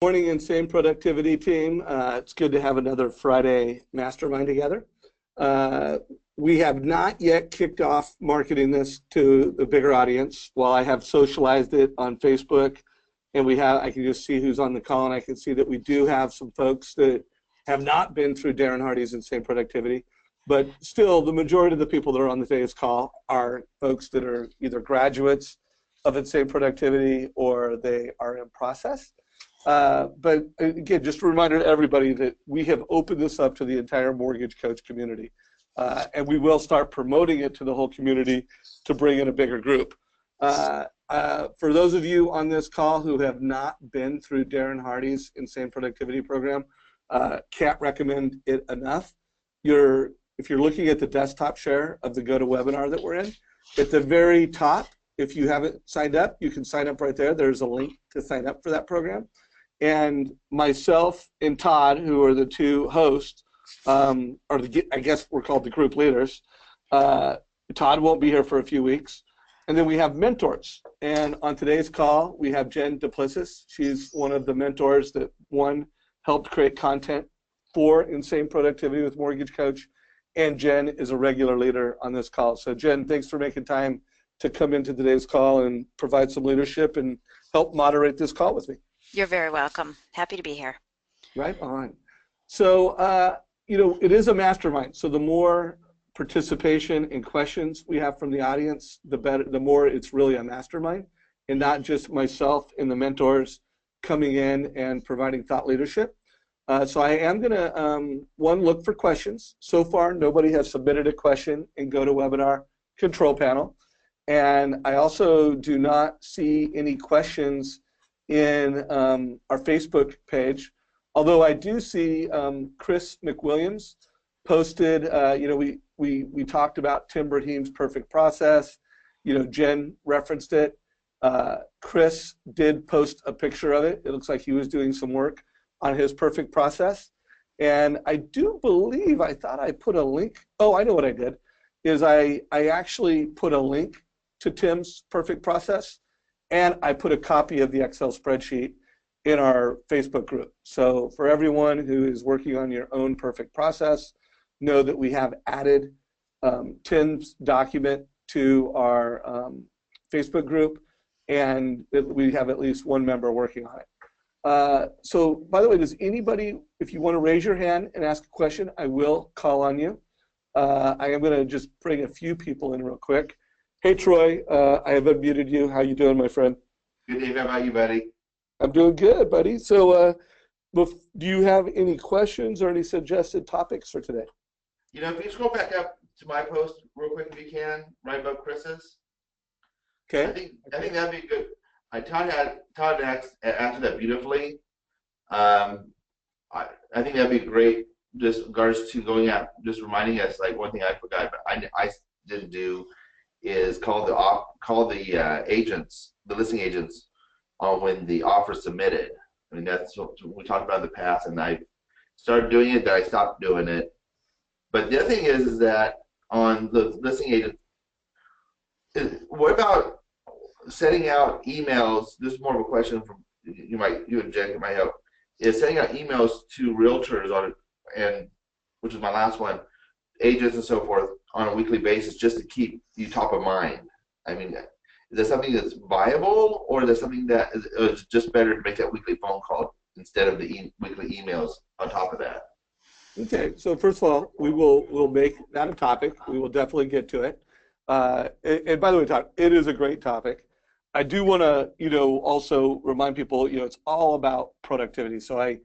Morning, Insane Productivity team. It's good to have another Friday Mastermind together. We have not yet kicked off marketing this to the bigger audience. While I have socialized it on Facebook, and I can just see who's on the call, and I can see that we do have some folks that have not been through Darren Hardy's Insane Productivity. But still, the majority of the people that are on today's call are folks that are either graduates of Insane Productivity or they are in process. But again, just a reminder to everybody that we have opened this up to the entire mortgage coach community. And we will start promoting it to the whole community to bring in a bigger group. For those of you on this call who have not been through Darren Hardy's Insane Productivity Program, can't recommend it enough. If you're looking at the desktop share of the GoToWebinar that we're in, at the very top, if you haven't signed up, you can sign up right there. There's a link to sign up for that program. And myself and Todd, who are the two hosts, I guess we're called the group leaders. Todd won't be here for a few weeks. And then we have mentors. And on today's call, we have Jen Plessis. She's one of the mentors that, one, helped create content for Insane Productivity with Mortgage Coach. And Jen is a regular leader on this call. So Jen, thanks for making time to come into today's call and provide some leadership and help moderate this call with me. You're very welcome. Happy to be here. Right on. So, it is a mastermind. So the more participation and questions we have from the audience, the better, the more it's really a mastermind and not just myself and the mentors coming in and providing thought leadership. So I am going to, look for questions. So far, nobody has submitted a question in GoToWebinar control panel. And I also do not see any questions in our Facebook page, although I do see Chris McWilliams posted, we talked about Tim Brahim's perfect process. Jen referenced it. Chris did post a picture of it. It looks like he was doing some work on his perfect process. And I do believe, I thought I put a link. Oh, I know what I did, is I actually put a link to Tim's perfect process, and I put a copy of the Excel spreadsheet in our Facebook group. So for everyone who is working on your own perfect process, know that we have added Tim's document to our Facebook group, and we have at least one member working on it. So by the way, does anybody, if you want to raise your hand and ask a question, I will call on you. I am going to just bring a few people in real quick. Hey, Troy, I have unmuted you. How you doing, my friend? Good, Dave. How about you, buddy? I'm doing good, buddy. So do you have any questions or any suggested topics for today? If you scroll back up to my post real quick if you can, right above Chris's. Okay. I think that'd be good. Todd answered that beautifully. I think that'd be great, just in regards to going out, just reminding us, like one thing I forgot, but I didn't do, is call the agents, the listing agents, on when the offer is submitted. I mean, that's what we talked about in the past, and I started doing it, then I stopped doing it. But the other thing is that on the listing agent, what about setting out emails? This is more of a question from you and Jen might help. Is setting out emails to realtors which is my last one, agents and so forth, on a weekly basis, just to keep you top of mind. I mean, is that something that's viable, or is that something that is just better to make that weekly phone call instead of the weekly emails on top of that? Okay, so first of all, we'll make that a topic. We will definitely get to it. And by the way, Todd, it is a great topic. I do want to, also remind people, it's all about productivity. So I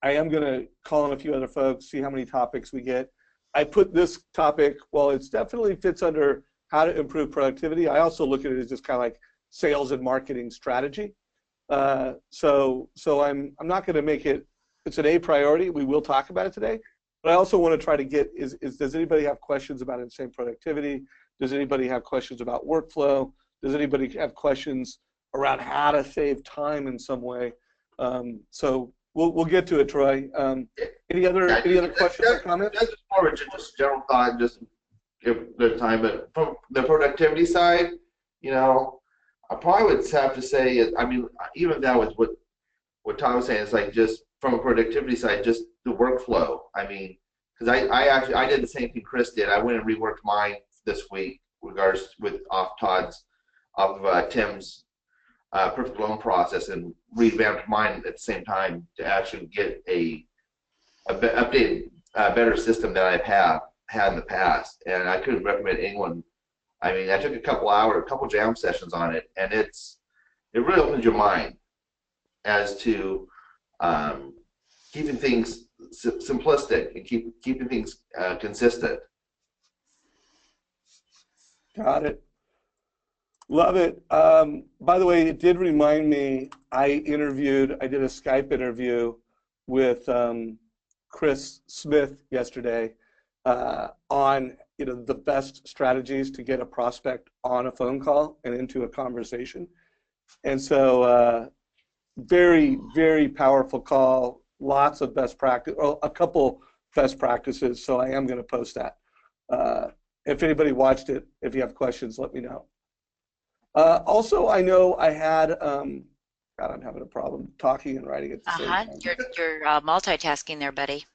am going to call on a few other folks, see how many topics we get. I put this topic, while it definitely fits under how to improve productivity, I also look at it as just kind of like sales and marketing strategy. So I'm not going to make it's an A priority. We will talk about it today. But I also want to try to get, does anybody have questions about Insane Productivity? Does anybody have questions about workflow? Does anybody have questions around how to save time in some way? So we'll get to it, Troy. Any other questions or comments? That's more of just general thought, just give the time. But from the productivity side, I probably would have to say, I mean, even that with what what Tom was saying. It's like just from a productivity side, just the workflow. I mean, because I did the same thing Chris did. I went and reworked mine this week, regards with Tim's perfect loan process, and revamped mine at the same time to actually get a updated, better system that I've had in the past. And I couldn't recommend anyone. I mean, I took a couple jam sessions on it, and it really opens your mind as to keeping things simplistic and keeping things consistent. Got it. Love it. By the way, it did remind me, I did a Skype interview with Chris Smith yesterday on the best strategies to get a prospect on a phone call and into a conversation. And so very, very powerful call, lots of best practice, well, a couple best practices, so I am going to post that. If anybody watched it, if you have questions, let me know. Also, I know I had, God, I'm having a problem talking and writing at the same time. You're multitasking there, buddy.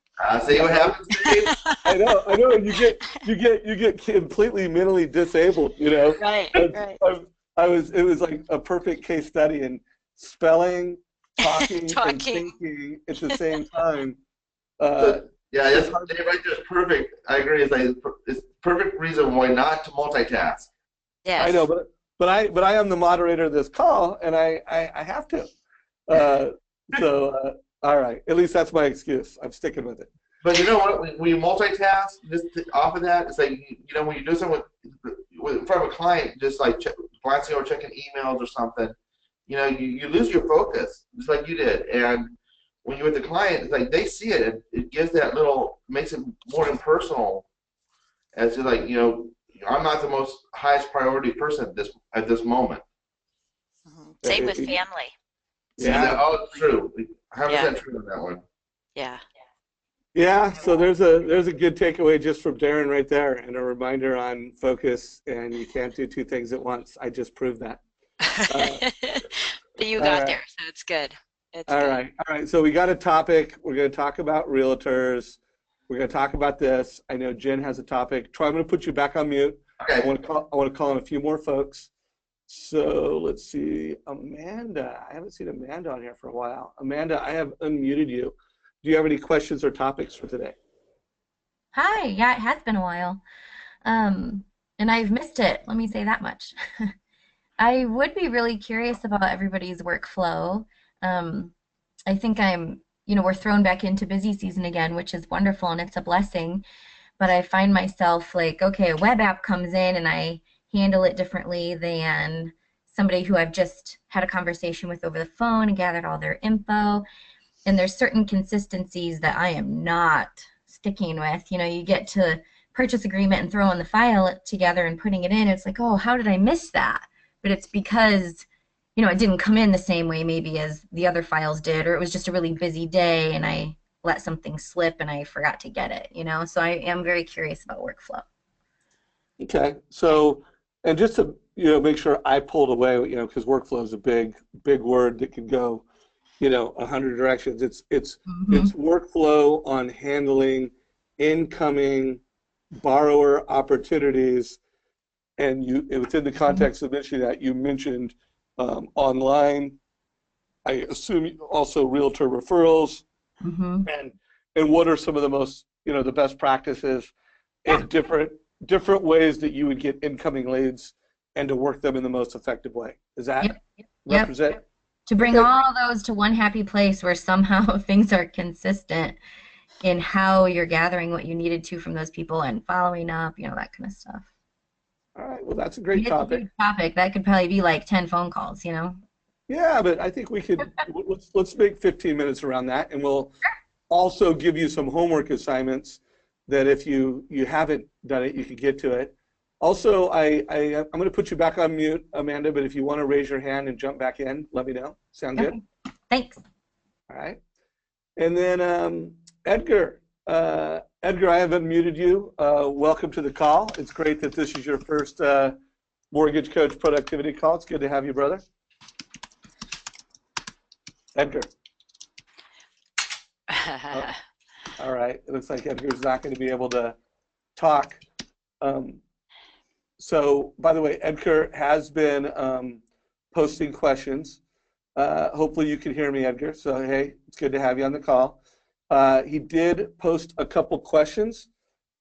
See what happens, Dave? I know. You get completely mentally disabled, Right. It was like a perfect case study in spelling, talking, and Talking. thinking at the same time. Yeah, Dave right there is perfect. I agree. It's perfect reason why not to multitask. Yes. I know, but I am the moderator of this call, and I have to. All right. At least that's my excuse. I'm sticking with it. But you know what? When you multitask, just off of that, it's like when you do something in front of a client, just like glancing over, checking emails or something, you lose your focus, just like you did. And when you're with the client, it's like they see it, and it gives makes it more impersonal. As to like, I'm not the most highest priority person at this moment. Mm-hmm. Same with family. Yeah. Oh, it's true. 100% true on that one. Yeah. Yeah, so there's a good takeaway just from Darren right there, and a reminder on focus, and you can't do two things at once. I just proved that. But you got there, so it's good. All right. So we got a topic. We're going to talk about realtors. We're going to talk about this. I know Jen has a topic. Troy, I'm going to put you back on mute. Okay. I want to call in a few more folks. So let's see, Amanda. I haven't seen Amanda on here for a while. Amanda, I have unmuted you. Do you have any questions or topics for today? Hi, yeah, it has been a while. And I've missed it, let me say that much. I would be really curious about everybody's workflow. I think we're thrown back into busy season again, which is wonderful and it's a blessing. But I find myself like, okay, a web app comes in and I handle it differently than somebody who I've just had a conversation with over the phone and gathered all their info. And there's certain consistencies that I am not sticking with. You get to purchase agreement and throwing the file together and putting it in. It's like, oh, how did I miss that? But it's because, it didn't come in the same way maybe as the other files did, or it was just a really busy day and I let something slip and I forgot to get it, So I am very curious about workflow. Okay. So, and just to, make sure I pulled away, because workflow is a big word that can go 100 directions. It's workflow on handling incoming borrower opportunities, and within the context of mentioning that, you mentioned online. I assume also realtor referrals, and what are some of the most the best practices and different ways that you would get incoming leads and to work them in the most effective way. Does that represent? Yep. To bring all those to one happy place where somehow things are consistent in how you're gathering what you needed to from those people and following up, that kind of stuff. All right. Well, that's a great topic. It's a big topic. That could probably be like 10 phone calls, Yeah, but I think we could, let's make 15 minutes around that, and we'll also give you some homework assignments that if you haven't done it, you can get to it. Also, I'm going to put you back on mute, Amanda, but if you want to raise your hand and jump back in, let me know. Sound good? Thanks. All right. And then Edgar. Edgar, I have unmuted you. Welcome to the call. It's great that this is your first Mortgage Coach Productivity call. It's good to have you, brother. Edgar. All right. It looks like Edgar's not going to be able to talk. So, by the way, Edgar has been posting questions. Hopefully you can hear me, Edgar. So, hey, it's good to have you on the call. He did post a couple questions,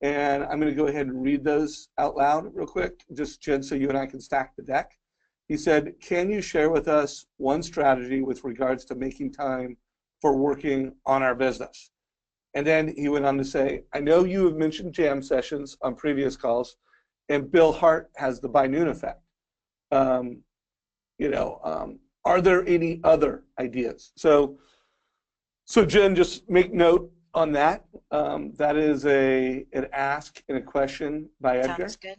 and I'm going to go ahead and read those out loud real quick, just Jen, so you and I can stack the deck. He said, can you share with us one strategy with regards to making time for working on our business? And then he went on to say, I know you have mentioned jam sessions on previous calls, and Bill Hart has the by noon effect. Are there any other ideas? So Jen, just make note on that. That is an ask and a question by Edgar. Sounds good.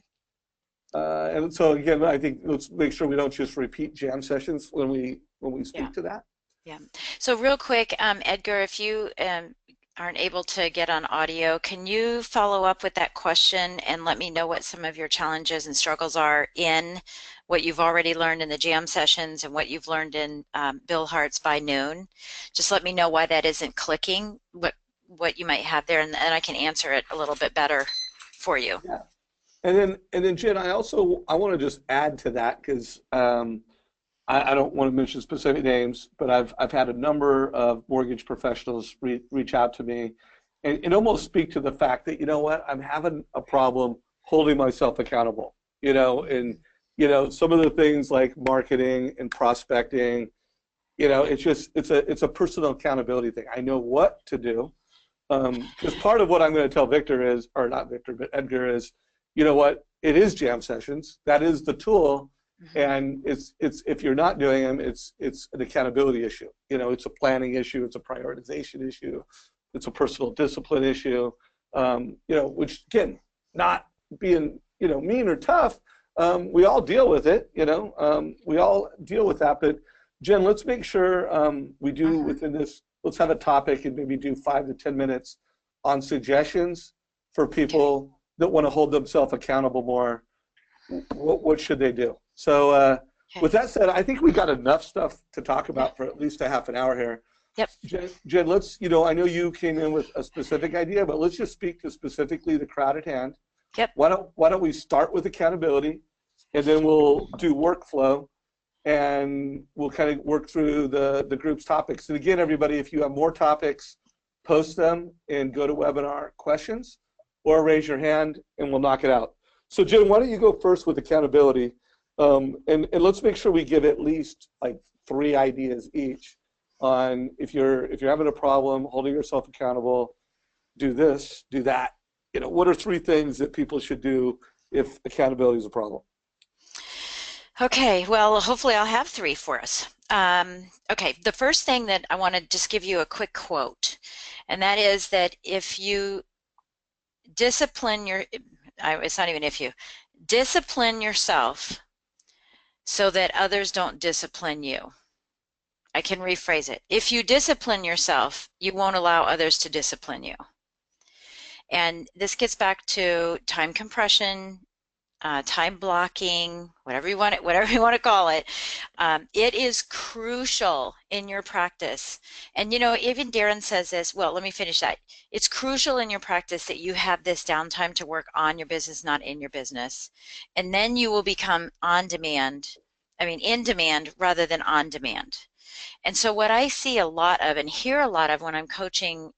And so again, I think let's make sure we don't just repeat jam sessions when we speak to that. Yeah. So real quick, Edgar, if you aren't able to get on audio, can you follow up with that question and let me know what some of your challenges and struggles are in what you've already learned in the jam sessions and what you've learned in Bill Hart's by noon? Just let me know why that isn't clicking, what you might have there, and I can answer it a little bit better for you. Yeah. And then Jen, I want to just add to that because I don't want to mention specific names, but I've had a number of mortgage professionals reach out to me and almost speak to the fact that, you know what, I'm having a problem holding myself accountable, and some of the things like marketing and prospecting, it's a personal accountability thing. I know what to do, because part of what I'm going to tell Victor is, or not Victor, but Edgar is, you know what, it is jam sessions. That is the tool. And it's if you're not doing them, it's an accountability issue. It's a planning issue, it's a prioritization issue, it's a personal discipline issue. Which again, not being mean or tough, we all deal with it. We all deal with that. But Jen, let's make sure we do within this. Let's have a topic and maybe do 5 to 10 minutes on suggestions for people that want to hold themselves accountable more. What should they do? So with that said, I think we got enough stuff to talk about for at least a half an hour here. Yep. Jen, let's, I know you came in with a specific idea, but let's just speak to specifically the crowd at hand. Yep. Why don't we start with accountability, and then we'll do workflow, and we'll kind of work through the group's topics. And again, everybody, if you have more topics, post them and go to webinar questions, or raise your hand, and we'll knock it out. So Jen, why don't you go first with accountability, and let's make sure we give at least like 3 ideas each on if you're having a problem holding yourself accountable, do this, do that. What are 3 things that people should do if accountability is a problem? Okay, well, hopefully I'll have 3 for us. Okay, the first thing that I want to just give you a quick quote, and that is that if you discipline it's not even if you, discipline yourself so that others don't discipline you. I can rephrase it. If you discipline yourself, you won't allow others to discipline you. And this gets back to time compression, time blocking, whatever you want to call it. It is crucial in your practice. And even Darren says this. Well, let me finish that. It's crucial in your practice that you have this downtime to work on your business, not in your business. And then you will become in demand rather than on demand. And so what I see a lot of and hear a lot of when I'm coaching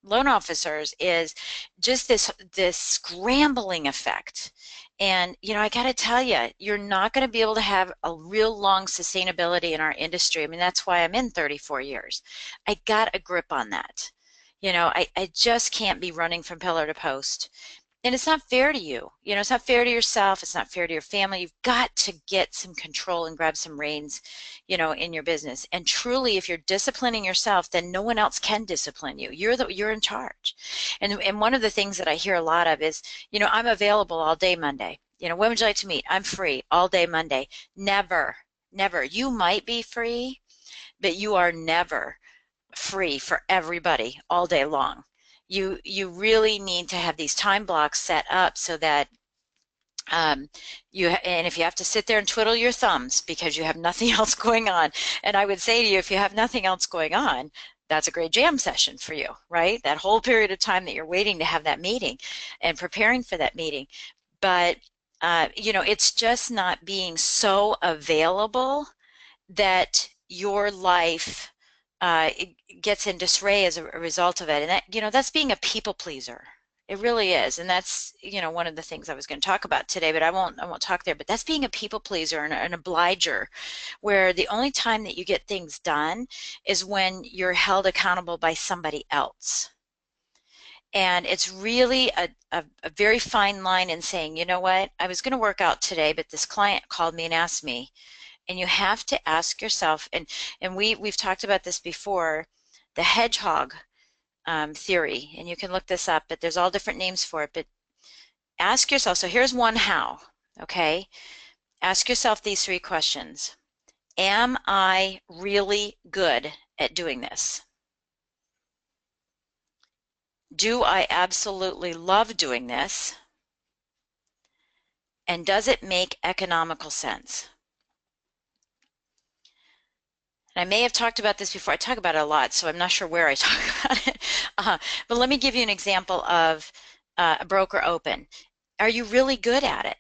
loan officers is just this scrambling effect. And I got to tell you, you're not going to be able to have a real long sustainability in our industry. I mean, that's why I'm in 34 years. I got a grip on that. I just can't be running from pillar to post. And it's not fair to you. It's not fair to yourself. It's not fair to your family. You've got to get some control and grab some reins, in your business. And truly, if you're disciplining yourself, then no one else can discipline you. You're in charge. And one of the things that I hear a lot of is, I'm available all day Monday. When would you like to meet? I'm free all day Monday. Never, never. You might be free, but you are never free for everybody all day long. You really need to have these time blocks set up so that and if you have to sit there and twiddle your thumbs because you have nothing else going on, and I would say to you, if you have nothing else going on, that's a great jam session for you, right? That whole period of time that you're waiting to have that meeting and preparing for that meeting. But, you know, it's just not being so available that your life it gets in disarray as a result of it. And that, you know, that's being a people pleaser. It really is. And that's, you know, one of the things I was going to talk about today, but I won't talk there. But that's being a people pleaser and an obliger, where the only time that you get things done is when you're held accountable by somebody else. And it's really a very fine line in saying, you know what, I was going to work out today, but this client called me and asked me. And you have to ask yourself, and we've talked about this before, the hedgehog theory, and you can look this up, but there's all different names for it. But ask yourself, so here's one how, okay? Ask yourself these 3 questions. Am I really good at doing this? Do I absolutely love doing this? And does it make economical sense? And I may have talked about this before. I talk about it a lot, so I'm not sure where I talk about it. But let me give you an example of a broker open. Are you really good at it?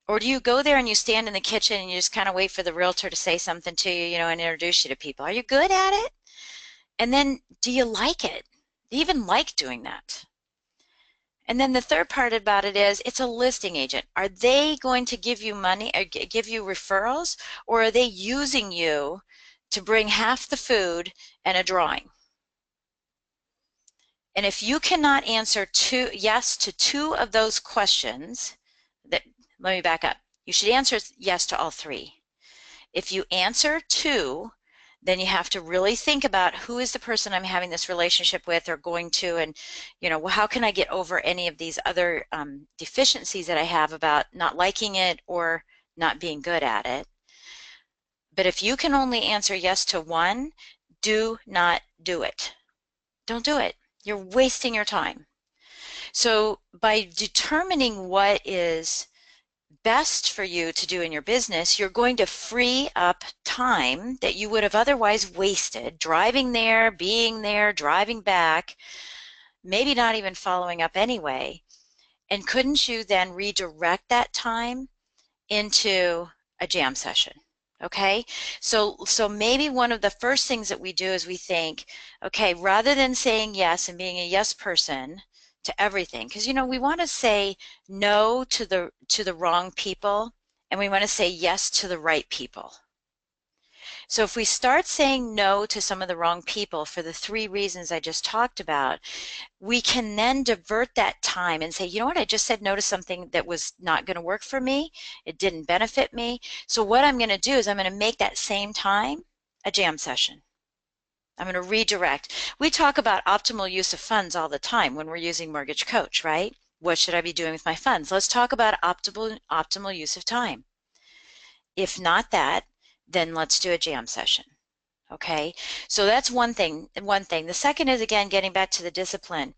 Or do you go there and you stand in the kitchen and you just kind of wait for the realtor to say something to you, you know, and introduce you to people? Are you good at it? And then do you like it? Do you even like doing that? And then the third part about it is it's a listing agent. Are they going to give you money or give you referrals, or are they using you to bring half the food and a drawing? And if you cannot answer yes to 2 of those questions, let me back up. You should answer yes to all 3. If you answer 2, then you have to really think about who is the person I'm having this relationship with or going to, and, you know, how can I get over any of these other deficiencies that I have about not liking it or not being good at it. But if you can only answer yes to 1, do not do it. Don't do it. You're wasting your time. So by determining what is best for you to do in your business, you're going to free up time that you would have otherwise wasted driving there, being there, driving back, maybe not even following up anyway. And couldn't you then redirect that time into a jam session? Okay, so maybe one of the first things that we do is we think, okay, rather than saying yes and being a yes person to everything, because, you know, we want to say no to the wrong people, and we want to say yes to the right people. So if we start saying no to some of the wrong people for the 3 reasons I just talked about, we can then divert that time and say, you know what, I just said no to something that was not going to work for me. It didn't benefit me. So what I'm going to do is I'm going to make that same time a jam session. I'm going to redirect. We talk about optimal use of funds all the time when we're using Mortgage Coach, right? What should I be doing with my funds? Let's talk about optimal use of time. If not that, then let's do a jam session. Okay, so that's one thing. The second is, again, getting back to the discipline.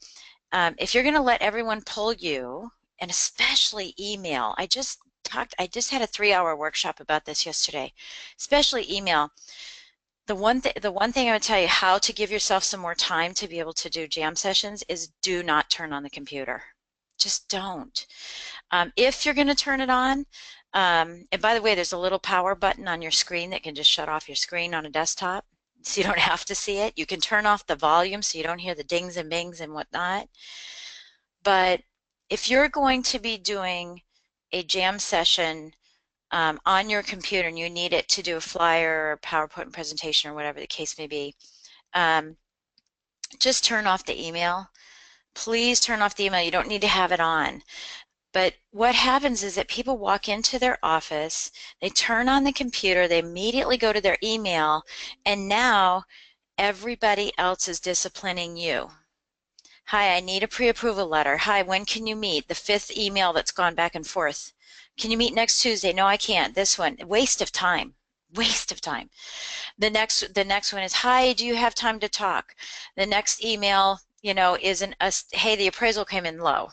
If you're going to let everyone pull you, and especially email, I just had a 3-hour workshop about this yesterday, especially email. The one thing I would tell you how to give yourself some more time to be able to do jam sessions is do not turn on the computer. Just don't. If you're going to turn it on, and by the way, there's a little power button on your screen that can just shut off your screen on a desktop, so you don't have to see it. You can turn off the volume so you don't hear the dings and bings and whatnot. But if you're going to be doing a jam session on your computer and you need it to do a flyer or PowerPoint presentation or whatever the case may be, just turn off the email. Please turn off the email. You don't need to have it on. But what happens is that people walk into their office, they turn on the computer, they immediately go to their email, and now everybody else is disciplining you. Hi, I need a pre-approval letter. Hi, when can you meet? The 5th email that's gone back and forth. Can you meet next Tuesday? No, I can't. This one, waste of time. Waste of time. The next one is, hi, do you have time to talk? The next email, you know, is hey, the appraisal came in low.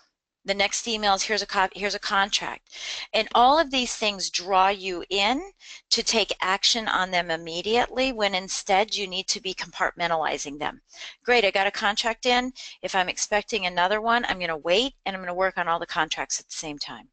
The next email is here's a contract. And all of these things draw you in to take action on them immediately, when instead you need to be compartmentalizing them. Great, I got a contract in. If I'm expecting another one, I'm going to wait and I'm going to work on all the contracts at the same time.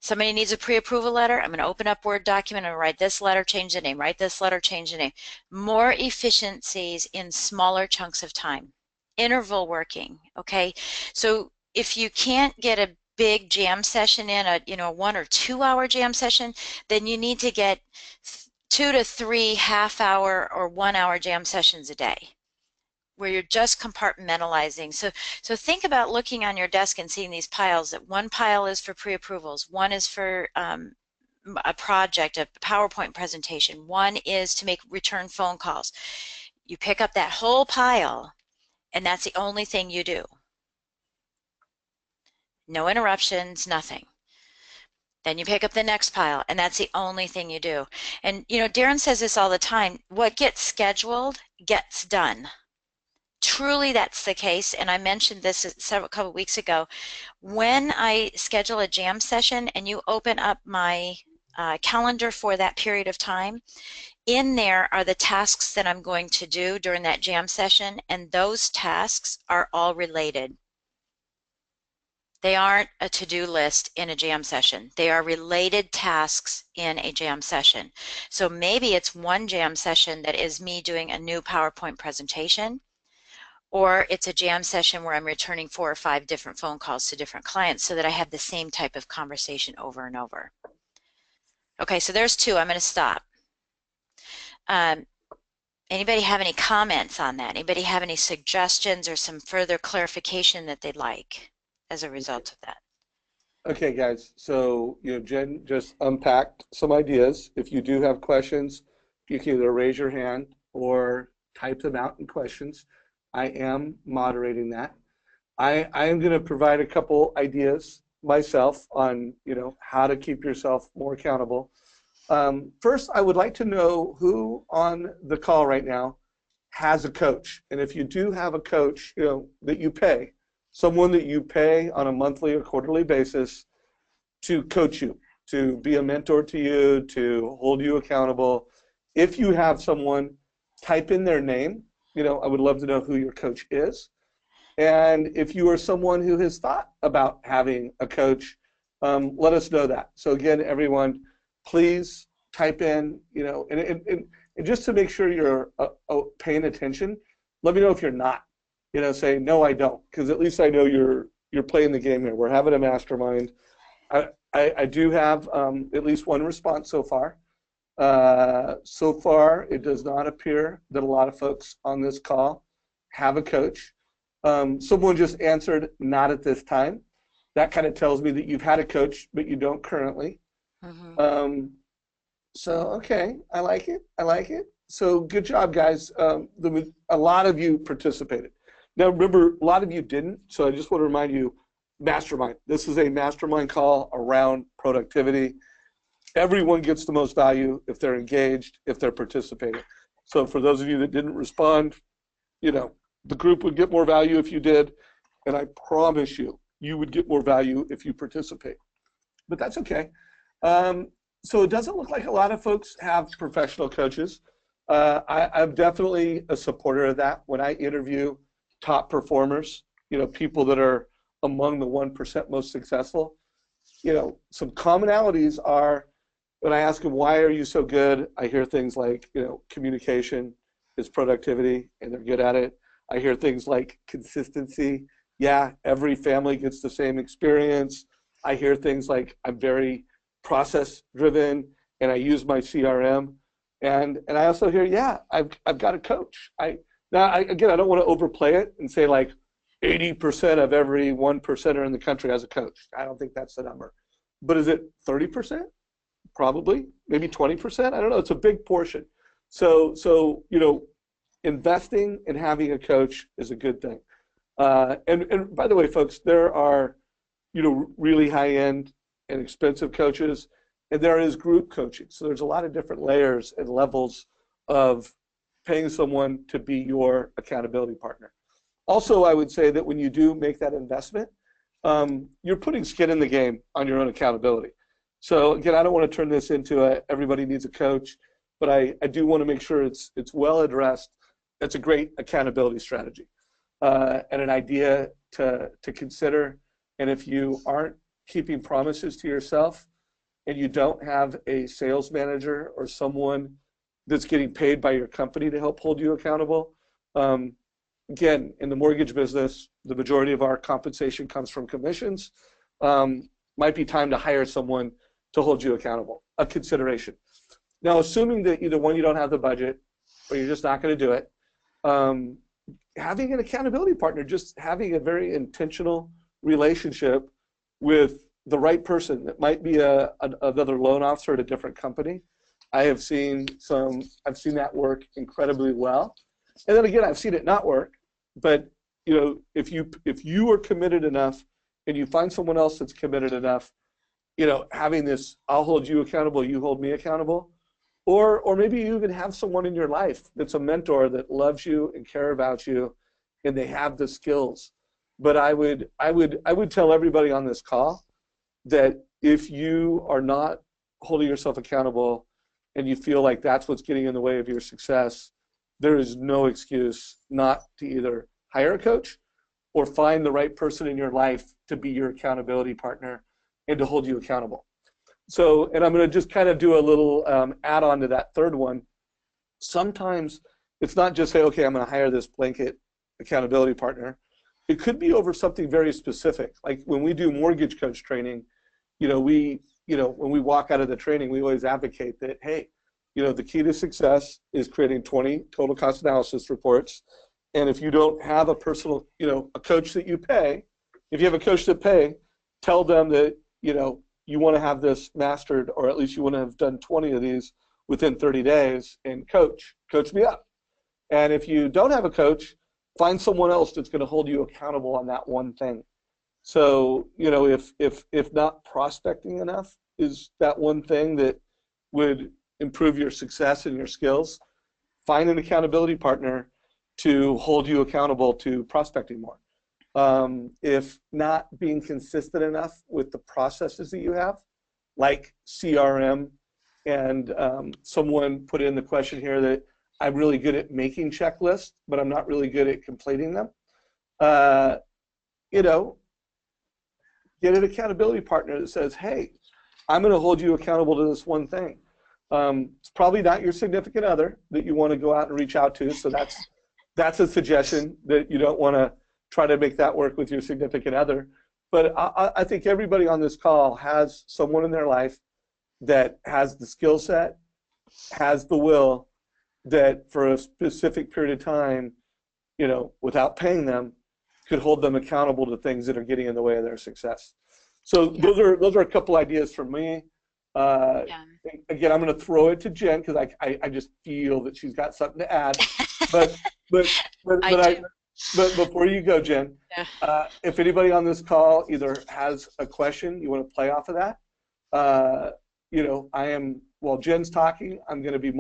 Somebody needs a pre-approval letter. I'm going to open up Word document and write this letter, change the name, write this letter, change the name. More efficiencies in smaller chunks of time. Interval working, okay? So if you can't get a big jam session in, a 1 or 2 hour jam session, then you need to get 2 to 3 half-hour or 1 hour jam sessions a day, where you're just compartmentalizing. So think about looking on your desk and seeing these piles. That one pile is for pre-approvals, one is for a project, a PowerPoint presentation, one is to make return phone calls. You pick up that whole pile, and that's the only thing you do. No interruptions, nothing. Then you pick up the next pile, and that's the only thing you do. And Darren says this all the time, what gets scheduled gets done. Truly, that's the case, and I mentioned this a couple weeks ago. When I schedule a jam session and you open up my calendar for that period of time, in there are the tasks that I'm going to do during that jam session, and those tasks are all related. They aren't a to-do list in a jam session. They are related tasks in a jam session. So maybe it's one jam session that is me doing a new PowerPoint presentation, or it's a jam session where I'm returning 4 or 5 different phone calls to different clients so that I have the same type of conversation over and over. Okay, so there's 2. I'm going to stop. Anybody have any comments on that? Anybody have any suggestions or some further clarification that they'd like as a result of that? Okay, guys, so Jen just unpacked some ideas. If you do have questions, you can either raise your hand or type them out in questions. I am moderating that. I am going to provide a couple ideas myself on how to keep yourself more accountable. First, I would like to know who on the call right now has a coach, and if you do have a coach, that you pay, someone that you pay on a monthly or quarterly basis to coach you, to be a mentor to you, to hold you accountable. If you have someone, type in their name. I would love to know who your coach is. And if you are someone who has thought about having a coach, let us know that. So again, everyone, please type in, and just to make sure you're paying attention, let me know if you're not. Say, no, I don't, because at least I know you're playing the game here. We're having a mastermind. I do have at least one response so far. So far, it does not appear that a lot of folks on this call have a coach. Someone just answered, not at this time. That kind of tells me that you've had a coach, but you don't currently. Mm-hmm. So, okay, I like it. So good job, guys. A lot of you participated. Now, remember, a lot of you didn't, so I just want to remind you, Mastermind. This is a mastermind call around productivity. Everyone gets the most value if they're engaged, if they're participating. So for those of you that didn't respond, the group would get more value if you did, and I promise you, you would get more value if you participate. But that's okay. So it doesn't look like a lot of folks have professional coaches. I'm definitely a supporter of that. When I interview top performers, people that are among the 1% most successful, some commonalities are, when I ask them, why are you so good? I hear things like, communication is productivity, and they're good at it. I hear things like consistency. Yeah, every family gets the same experience. I hear things like, I'm very process-driven, and I use my CRM. And I also hear, yeah, I've got a coach. Now, again, I don't want to overplay it and say like 80% of every 1%er in the country has a coach. I don't think that's the number. But is it 30%? Probably, maybe 20%. I don't know. It's a big portion. So investing in having a coach is a good thing. And by the way, folks, there are really high-end and expensive coaches, and there is group coaching. So there's a lot of different layers and levels of paying someone to be your accountability partner. Also, I would say that when you do make that investment, you're putting skin in the game on your own accountability. So again, I don't want to turn this into everybody needs a coach, but I do want to make sure it's well addressed. That's a great accountability strategy and an idea to consider. And if you aren't keeping promises to yourself and you don't have a sales manager or someone that's getting paid by your company to help hold you accountable, again, in the mortgage business, the majority of our compensation comes from commissions. Might be time to hire someone to hold you accountable, a consideration. Now, assuming that either one, you don't have the budget or you're just not going to do it, having an accountability partner, just having a very intentional relationship with the right person that might be another loan officer at a different company. I've seen that work incredibly well. And then again, I've seen it not work, but if you are committed enough and you find someone else that's committed enough, having this, I'll hold you accountable, you hold me accountable, or maybe you even have someone in your life that's a mentor that loves you and care about you, and they have the skills. But I would tell everybody on this call that if you are not holding yourself accountable and you feel like that's what's getting in the way of your success, there is no excuse not to either hire a coach or find the right person in your life to be your accountability partner and to hold you accountable. So, and I'm going to just kind of do a little add-on to that third one. Sometimes it's not just say, okay, I'm going to hire this blanket accountability partner. It could be over something very specific. Like when we do mortgage coach training, when we walk out of the training, we always advocate that, hey, the key to success is creating 20 total cost analysis reports. And if you don't have a personal, a coach that you pay, if you have a coach that pay, tell them that, you want to have this mastered, or at least you want to have done 20 of these within 30 days, and coach me up. And if you don't have a coach, find someone else that's going to hold you accountable on that one thing. So, if not prospecting enough is that one thing that would improve your success and your skills, find an accountability partner to hold you accountable to prospecting more. If not being consistent enough with the processes that you have, like CRM, and someone put in the question here that I'm really good at making checklists, but I'm not really good at completing them. Get an accountability partner that says, hey, I'm going to hold you accountable to this one thing. It's probably not your significant other that you want to go out and reach out to, so that's a suggestion that you don't want to try to make that work with your significant other. But I think everybody on this call has someone in their life that has the skill set, has the will, that for a specific period of time, without paying them, could hold them accountable to things that are getting in the way of their success. So those are a couple ideas from me. Again, I'm going to throw it to Jen because I just feel that she's got something to add. But before you go, Jen, if anybody on this call either has a question you want to play off of that, while Jen's talking, I'm going to be I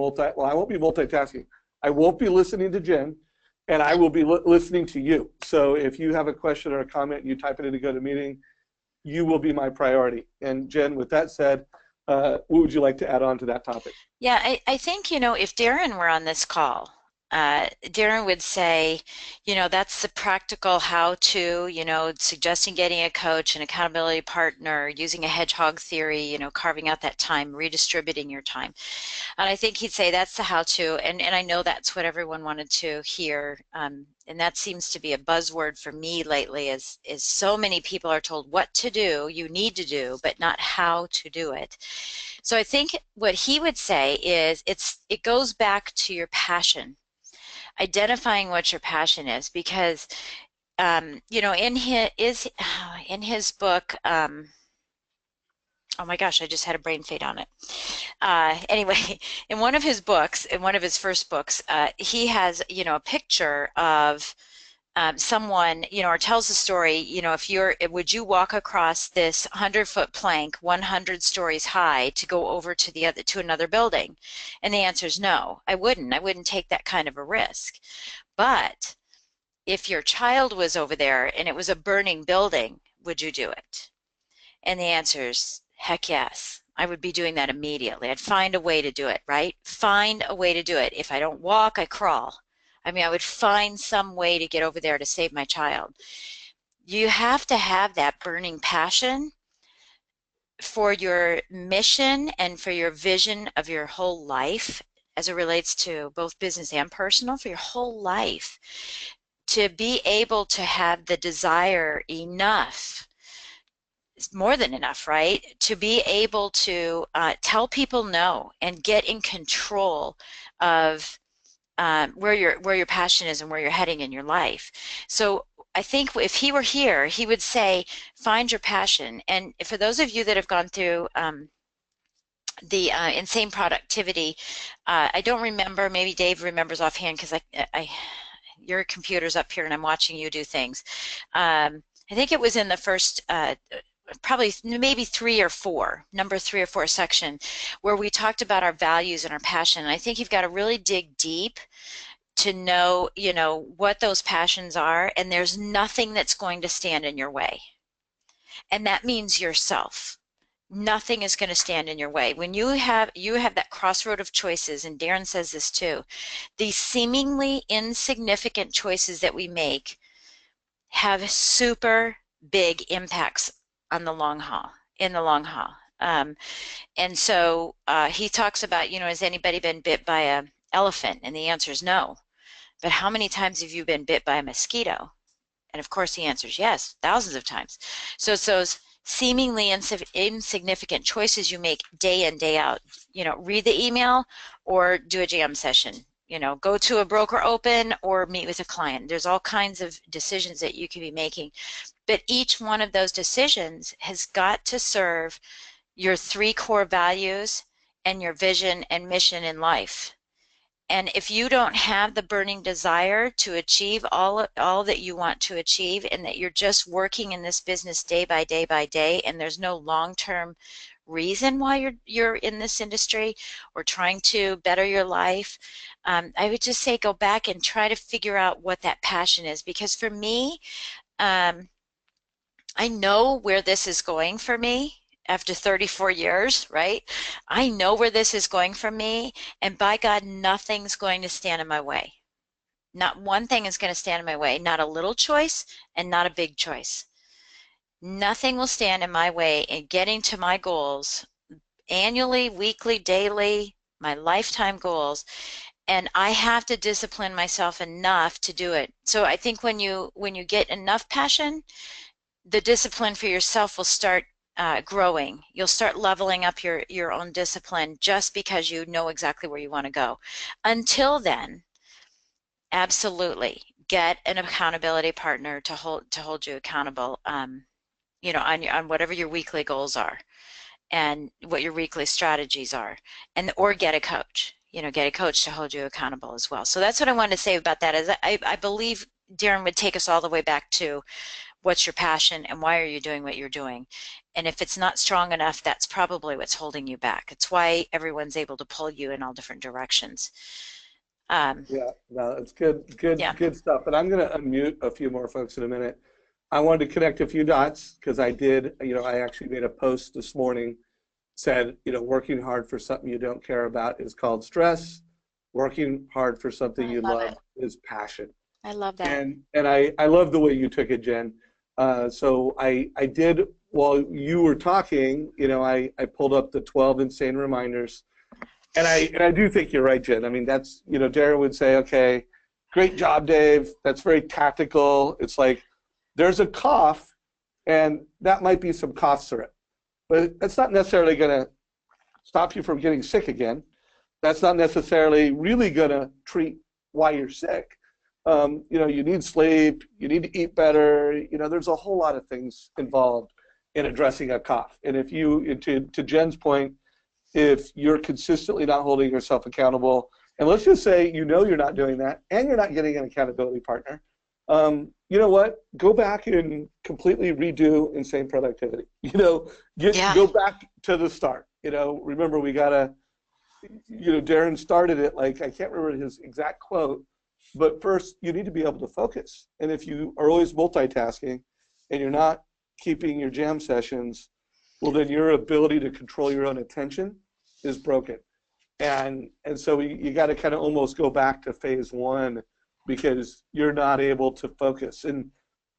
won't be multitasking. I won't be listening to Jen, and I will be listening to you. So if you have a question or a comment and you type it in to GoToMeeting, you will be my priority. And Jen, with that said, what would you like to add on to that topic? Yeah, I think, if Darren were on this call, Darren would say, that's the practical how-to, suggesting getting a coach, an accountability partner, using a hedgehog theory, carving out that time, redistributing your time. And I think he'd say that's the how-to, and I know that's what everyone wanted to hear. And that seems to be a buzzword for me lately, is so many people are told what to do, you need to do, but not how to do it. So I think what he would say is it goes back to your passion. Identifying what your passion is, because in his book, oh my gosh, I just had a brain fade on it. Anyway, in one of his first books, he has a picture of someone, or tells the story, would you walk across this 100-foot plank 100 stories high to go over to another building? And the answer is no, I wouldn't take that kind of a risk. But if your child was over there and it was a burning building, would you do it? And the answer is, heck yes. I would be doing that immediately. I'd find a way to do it, right? Find a way to do it. If I don't walk, I crawl. I mean, I would find some way to get over there to save my child. You have to have that burning passion for your mission and for your vision of your whole life as it relates to both business and personal, for your whole life, to be able to have the desire enough, it's more than enough, right? To be able to tell people no and get in control of where your passion is and where you're heading in your life. So I think if he were here, he would say, find your passion. And for those of you that have gone through the insane productivity, I don't remember, maybe Dave remembers offhand because your computer's up here and I'm watching you do things. I think it was in the first probably maybe number 3 or 4 section, where we talked about our values and our passion. And I think you've got to really dig deep to know, what those passions are, and there's nothing that's going to stand in your way. And that means yourself. Nothing is going to stand in your way. When you have that crossroad of choices, and Darren says this too, these seemingly insignificant choices that we make have super big impacts on the long haul, in the long haul. And so he talks about, has anybody been bit by an elephant? And the answer is no. But how many times have you been bit by a mosquito? And of course the answer is yes, thousands of times. So it's those seemingly insignificant choices you make day in, day out. Read the email or do a jam session. Go to a broker open or meet with a client. There's all kinds of decisions that you can be making. But each one of those decisions has got to serve your 3 core values and your vision and mission in life. And if you don't have the burning desire to achieve all that you want to achieve, and that you're just working in this business day by day by day, and there's no long-term reason why you're in this industry or trying to better your life, I would just say go back and try to figure out what that passion is. Because for me, I know where this is going for me after 34 years, right? I know where this is going for me, and by God, nothing's going to stand in my way. Not one thing is going to stand in my way, not a little choice and not a big choice. Nothing will stand in my way in getting to my goals annually, weekly, daily, my lifetime goals. And I have to discipline myself enough to do it. So I think when you get enough passion, the discipline for yourself will start growing. You'll start leveling up your own discipline just because you know exactly where you want to go. Until then, absolutely get an accountability partner to hold you accountable. On whatever your weekly goals are, and what your weekly strategies are, or get a coach. Get a coach to hold you accountable as well. So that's what I wanted to say about that. Is I believe Darren would take us all the way back to what's your passion and why are you doing what you're doing. And if it's not strong enough, that's probably what's holding you back. It's why everyone's able to pull you in all different directions. Yeah, no, it's good stuff. And I'm going to unmute a few more folks in a minute. I wanted to connect a few dots because I actually made a post this morning, said, working hard for something you don't care about is called stress. Working hard for something you love is passion. I love that. And I love the way you took it, Jen. So I did, while you were talking, I pulled up the 12 insane reminders. And I do think you're right, Jen. I mean, that's, Darren would say, okay, great job, Dave. That's very tactical. It's like, there's a cough, and that might be some cough syrup. But that's not necessarily going to stop you from getting sick again. That's not necessarily really going to treat why you're sick. You need sleep, you need to eat better. There's a whole lot of things involved in addressing a cough. And if to Jen's point, if you're consistently not holding yourself accountable, and let's just say you're not doing that, and you're not getting an accountability partner, you know what? Go back and completely redo insane productivity. Go back to the start. Remember we gotta. Darren started it like, I can't remember his exact quote, but first you need to be able to focus. And if you are always multitasking, and you're not keeping your jam sessions, well, then your ability to control your own attention is broken. And so you got to kind of almost go back to phase one, because you're not able to focus. And,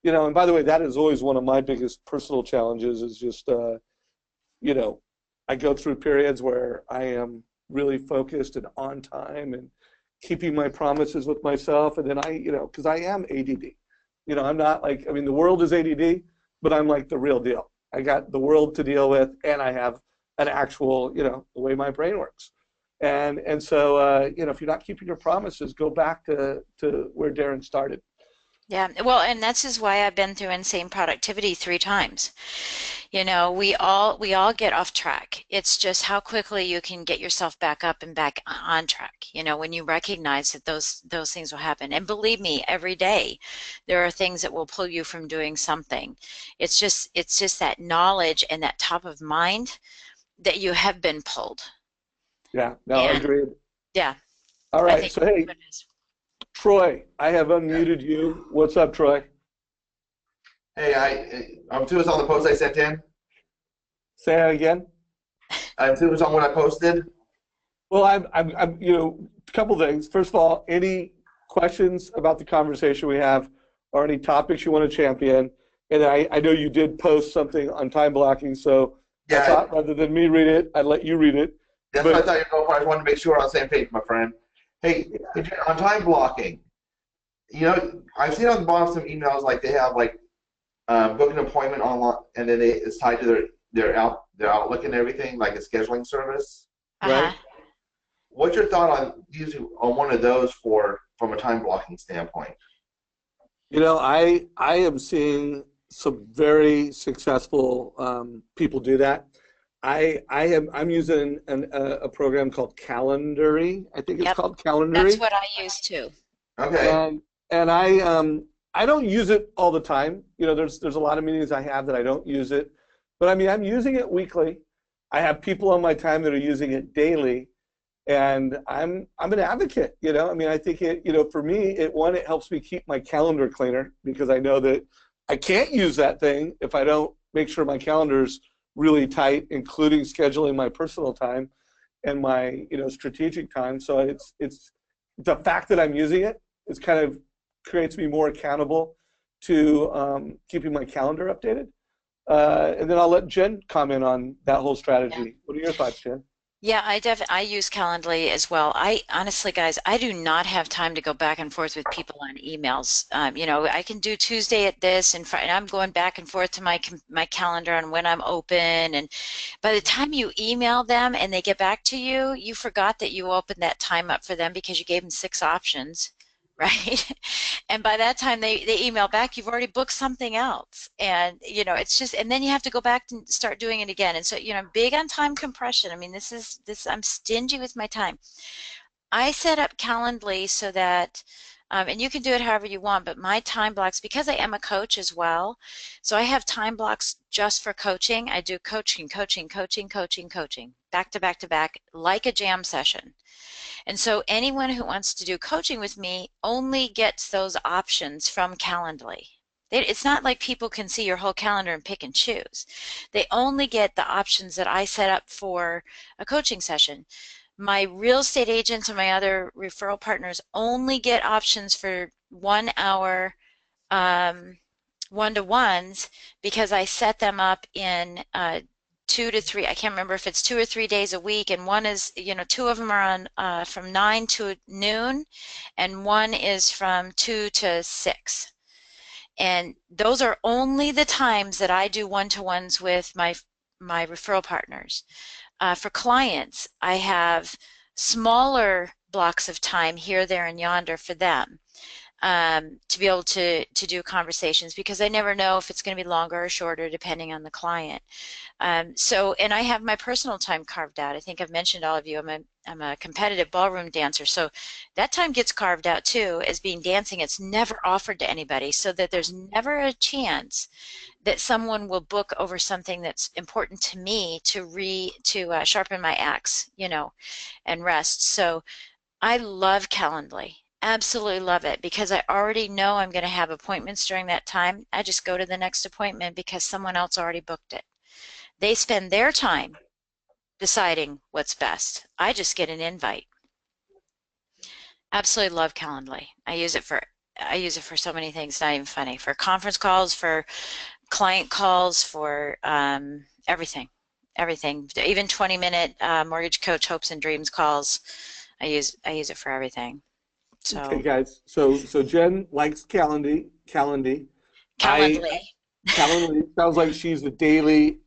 and by the way, that is always one of my biggest personal challenges, is just, I go through periods where I am really focused and on time and keeping my promises with myself. And then because I am ADD, I'm not like, the world is ADD, but I'm like the real deal. I got the world to deal with, and I have an actual, the way my brain works. And so, if you're not keeping your promises, go back to where Darren started. Yeah, well, and that's why I've been through insane productivity 3 times. We all get off track. It's just how quickly you can get yourself back up and back on track. When you recognize that those things will happen. And believe me, every day there are things that will pull you from doing something. It's just that knowledge and that top of mind that you have been pulled. Yeah, no, agreed. Yeah. All right, so hey, Troy, I have unmuted you. What's up, Troy? Hey, I'm curious on the post I sent in. Say that again. I'm curious on what I posted. Well, I'm a couple things. First of all, any questions about the conversation we have, or any topics you want to champion? And I know you did post something on time blocking, so yeah, I thought rather than me read it, I'd let you read it. That's what I thought you were going for. I just wanted to make sure we're on the same page, my friend. Hey, on time blocking, I've seen on the bottom some emails like they have like book an appointment online, and then it's tied to their Outlook and everything, like a scheduling service, right? What's your thought on using one of those from a time blocking standpoint? I am seeing some very successful people do that. I'm using a program called Calendarly. I think it's called Calendarly. That's what I use too. Okay. And I don't use it all the time. There's a lot of meetings I have that I don't use it, but I'm using it weekly. I have people on my time that are using it daily, and I'm an advocate. I think it for me it helps me keep my calendar cleaner, because I know that I can't use that thing if I don't make sure my calendar's really tight, including scheduling my personal time and my strategic time. So it's the fact that I'm using it is kind of creates me more accountable to keeping my calendar updated. And then I'll let Jen comment on that whole strategy. Yeah. What are your thoughts, Jen? Yeah, I use Calendly as well. I honestly, guys, I do not have time to go back and forth with people on emails. I can do Tuesday at this, and I'm going back and forth to my calendar on when I'm open. And by the time you email them and they get back to you, you forgot that you opened that time up for them because you gave them 6 options, right? And by that time they email back, you've already booked something else. And it's just, and then you have to go back and start doing it again. And so I'm big on time compression. I'm stingy with my time. I set up Calendly so that and you can do it however you want, but my time blocks, because I am a coach as well, so I have time blocks just for coaching. I do coaching, back to back to back, like a jam session. And so anyone who wants to do coaching with me only gets those options from Calendly. It's not like people can see your whole calendar and pick and choose. They only get the options that I set up for a coaching session. My real estate agents and my other referral partners only get options for 1 hour one-to-ones, because I set them up in 2 to 3, I can't remember if it's 2 or 3 days a week, and one is, 2 of them are on from 9 to noon, and one is from 2 to 6. And those are only the times that I do one-to-ones with my referral partners. For clients, I have smaller blocks of time here, there, and yonder for them. To be able to do conversations, because I never know if it's going to be longer or shorter depending on the client. And I have my personal time carved out. I think I've mentioned all of you, I'm a competitive ballroom dancer, so that time gets carved out too as being dancing. It's never offered to anybody, so that there's never a chance that someone will book over something that's important to me to sharpen my axe, and rest. So I love Calendly. absolutely love it because I already know I'm going to have appointments during that time. I just go to the next appointment because someone else already booked it. They spend their time deciding what's best. I just get an invite. Absolutely love Calendly. I use it for so many things, not even funny. For conference calls, for client calls, for everything. Everything. Even 20-minute mortgage coach hopes and dreams calls. I use it for everything. Okay, So guys. So Jen likes Calendly. Calendly. Calendly sounds like she's a daily,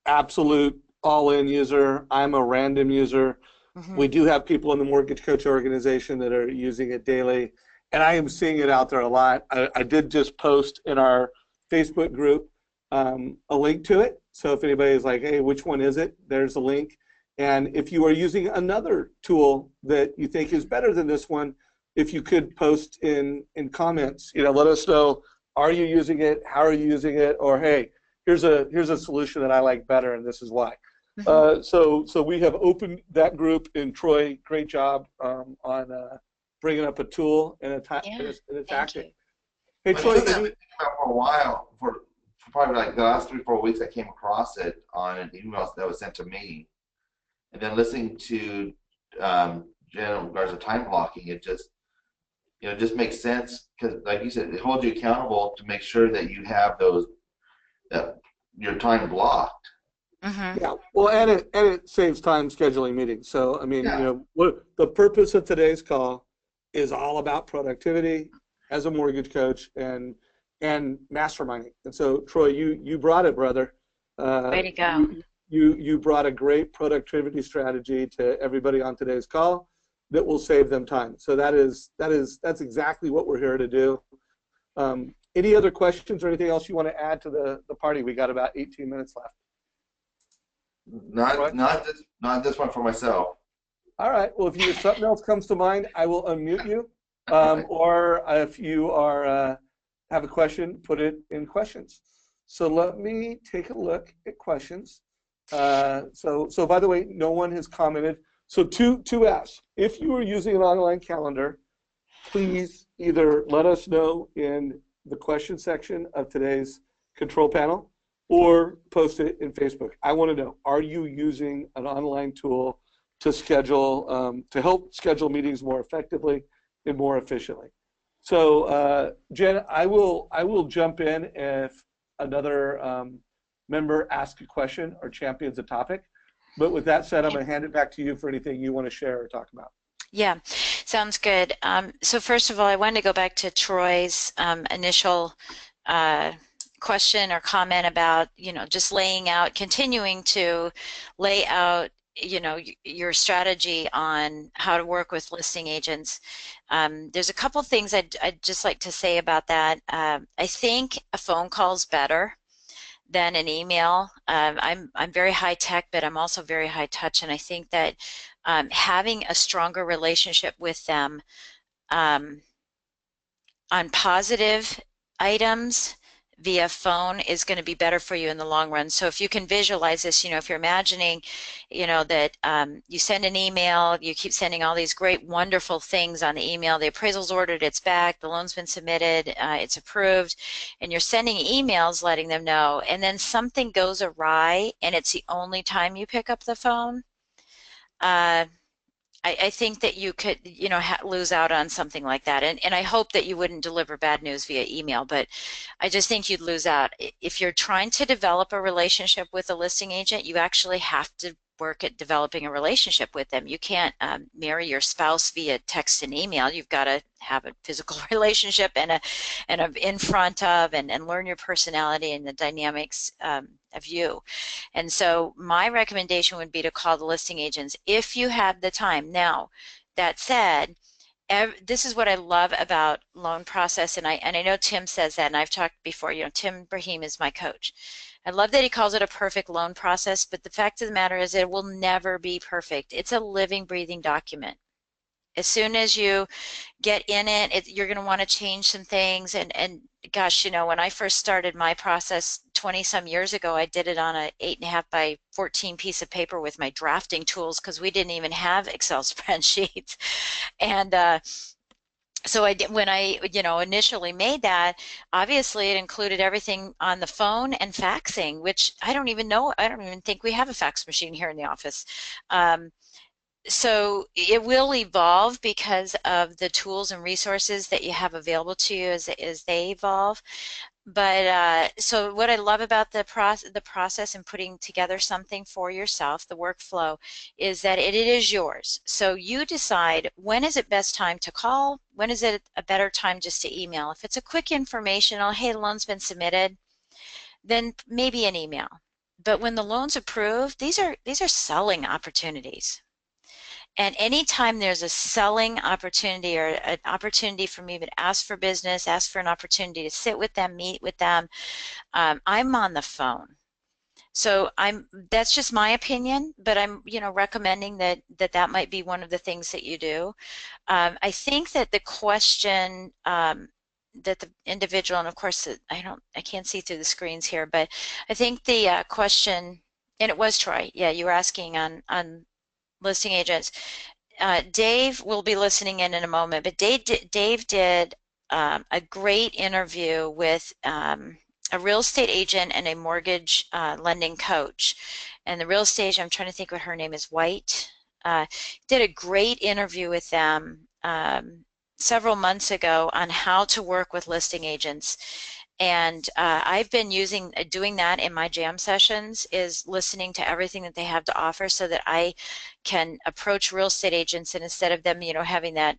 absolute all-in user. I'm a random user. Hmm. We do have people in the Mortgage Coach organization that are using it daily, and I am seeing it out there a lot. I did just post in our Facebook group a link to it. So if anybody is like, hey, which one is it? There's a link. And if you are using another tool that you think is better than this one, if you could post in comments, let us know, are you using it? How are you using it? Or hey, here's a solution that I like better, and this is why. Hmm. So we have opened that group, and Troy, great job on bringing up a tool and Yeah, and a thank tactic. you. Hey, But Troy, something I've been thinking about for a while, for probably like the last 3 or 4 weeks, I came across it on an email that was sent to me, and then listening to Jen in regards to time blocking, it just makes sense because, like you said, it holds you accountable to make sure that you have that your time blocked. Hmm. yeah, well, and it saves time scheduling meetings. So I mean, Yeah. what the purpose of today's call is all about productivity as a mortgage coach and masterminding. And so, Troy, you brought it, brother. Way to go. You brought a great productivity strategy to everybody on today's call that will save them time. So that's exactly what we're here to do. Any other questions or anything else you want to add to the party? We got about 18 minutes left. Troy? Not this one for myself. All right. Well, if something else comes to mind, I will unmute you. Or if you have a question, put it in questions. So let me take a look at questions. So by the way, no one has commented. So two asks. If you are using an online calendar, please either let us know in the question section of today's control panel or post it in Facebook. I want to know, are you using an online tool to to help schedule meetings more effectively and more efficiently? So Jen, I will jump in if another member asks a question or champions a topic. But with that said, I'm going to hand it back to you for anything you want to share or talk about. Yeah, sounds good. So first of all, I wanted to go back to Troy's initial question or comment about, just continuing to lay out, your strategy on how to work with listing agents. There's a couple things I'd just like to say about that. I think a phone call is better than an email. I'm very high tech, but I'm also very high touch, and I think that having a stronger relationship with them um, on positive items via phone is going to be better for you in the long run. So if you can visualize this, if you're imagining, that you send an email, you keep sending all these great, wonderful things on the email, the appraisal's ordered, it's back, the loan's been submitted, it's approved, and you're sending emails letting them know, and then something goes awry and it's the only time you pick up the phone, I think that you could, lose out on something like that. And I hope that you wouldn't deliver bad news via email, but I just think you'd lose out. If you're trying to develop a relationship with a listing agent, you actually have to work at developing a relationship with them. You can't marry your spouse via text and email. You've got to have a physical relationship and a in front of and learn your personality and the dynamics of you. And so my recommendation would be to call the listing agents if you have the time. Now, that said, this is what I love about loan process, and I know Tim says that, and I've talked before, Tim Brahim is my coach. I love that he calls it a perfect loan process, but the fact of the matter is it will never be perfect. It's a living, breathing document. As soon as you get in it, you're going to want to change some things. And gosh, when I first started my process 20 some years ago, I did it on a 8.5 by 14 piece of paper with my drafting tools because we didn't even have Excel spreadsheets. And So I did, when I, initially made that, obviously it included everything on the phone and faxing, which I don't even know. I don't even think we have a fax machine here in the office. Um, so it will evolve because of the tools and resources that you have available to you as they evolve. But so what I love about the process and putting together something for yourself, the workflow, is that it is yours. So you decide, when is it best time to call? When is it a better time just to email? If it's a quick informational, hey, the loan's been submitted, then maybe an email. But when the loan's approved, these are selling opportunities. And anytime there's a selling opportunity or an opportunity for me to ask for business, ask for an opportunity to sit with them, meet with them, I'm on the phone. So that's just my opinion, but I'm, recommending that might be one of the things that you do. I think that the question that the individual, and of course I can't see through the screens here, but I think the question, and it was Troy, yeah, you were asking on listing agents. Dave will be listening in a moment, but Dave did a great interview with a real estate agent and a mortgage lending coach. And the real estate, I'm trying to think what her name is, White, did a great interview with them several months ago on how to work with listing agents. And I've been doing that in my jam sessions, is listening to everything that they have to offer so that I can approach real estate agents, and instead of them, having that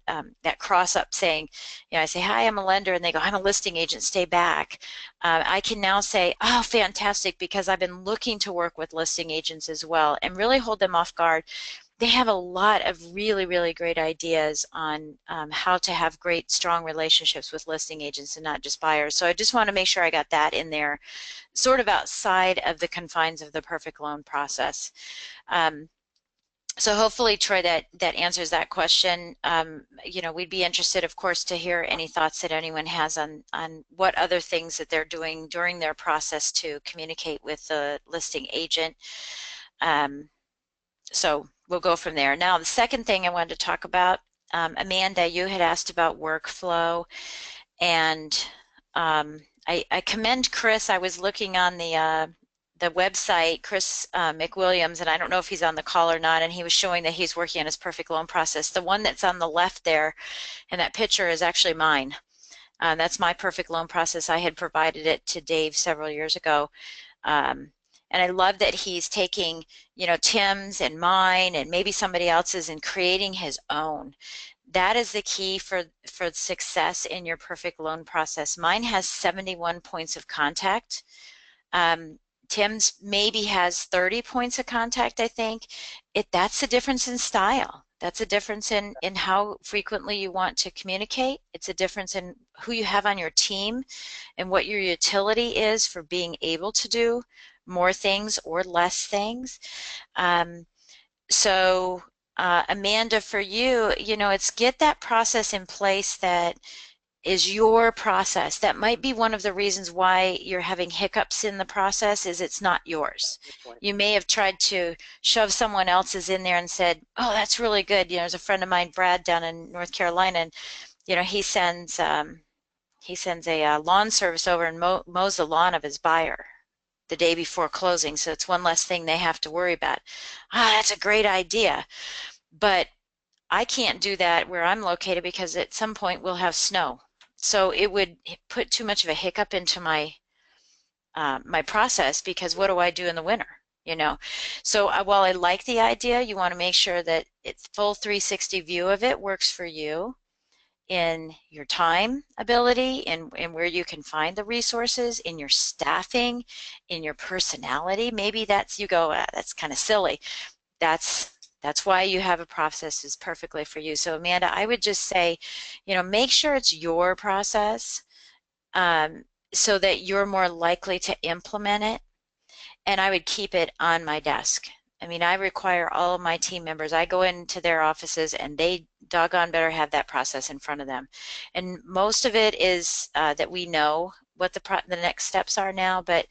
cross up saying, I say, hi, I'm a lender, and they go, I'm a listing agent, stay back. I can now say, oh, fantastic, because I've been looking to work with listing agents as well, and really hold them off guard. They have a lot of really, really great ideas on how to have great, strong relationships with listing agents and not just buyers. So I just want to make sure I got that in there, sort of outside of the confines of the perfect loan process. So hopefully, Troy, that answers that question. We'd be interested, of course, to hear any thoughts that anyone has on what other things that they're doing during their process to communicate with the listing agent. So we'll go from there. Now, the second thing I wanted to talk about, Amanda, you had asked about workflow, and I commend Chris. I was looking on the website, Chris McWilliams, and I don't know if he's on the call or not, and he was showing that he's working on his perfect loan process. The one that's on the left there, and that picture is actually mine. That's my perfect loan process. I had provided it to Dave several years ago. And I love that he's taking, Tim's and mine and maybe somebody else's and creating his own. That is the key for success in your perfect loan process. Mine has 71 points of contact. Tim's maybe has 30 points of contact, I think. That's the difference in style. That's a difference in how frequently you want to communicate. It's a difference in who you have on your team and what your utility is for being able to do more things or less things. So Amanda, for you, it's get that process in place that is your process. That might be one of the reasons why you're having hiccups in the process, is it's not yours. You may have tried to shove someone else's in there and said, oh, that's really good. There's a friend of mine, Brad, down in North Carolina, and he sends a lawn service over and mows the lawn of his buyer the day before closing, so it's one less thing they have to worry about. That's a great idea, but I can't do that where I'm located because at some point we'll have snow. So it would put too much of a hiccup into my my process, because what do I do in the winter? So while I like the idea, you want to make sure that it's full 360 view of it works for you in your time ability, and where you can find the resources, in your staffing, in your personality. Maybe you go, that's kind of silly. That's why you have a process is perfectly for you. So Amanda, I would just say, make sure it's your process, so that you're more likely to implement it. And I would keep it on my desk. I mean, I require all of my team members, I go into their offices and they doggone better have that process in front of them. And most of it is that we know what the next steps are now, but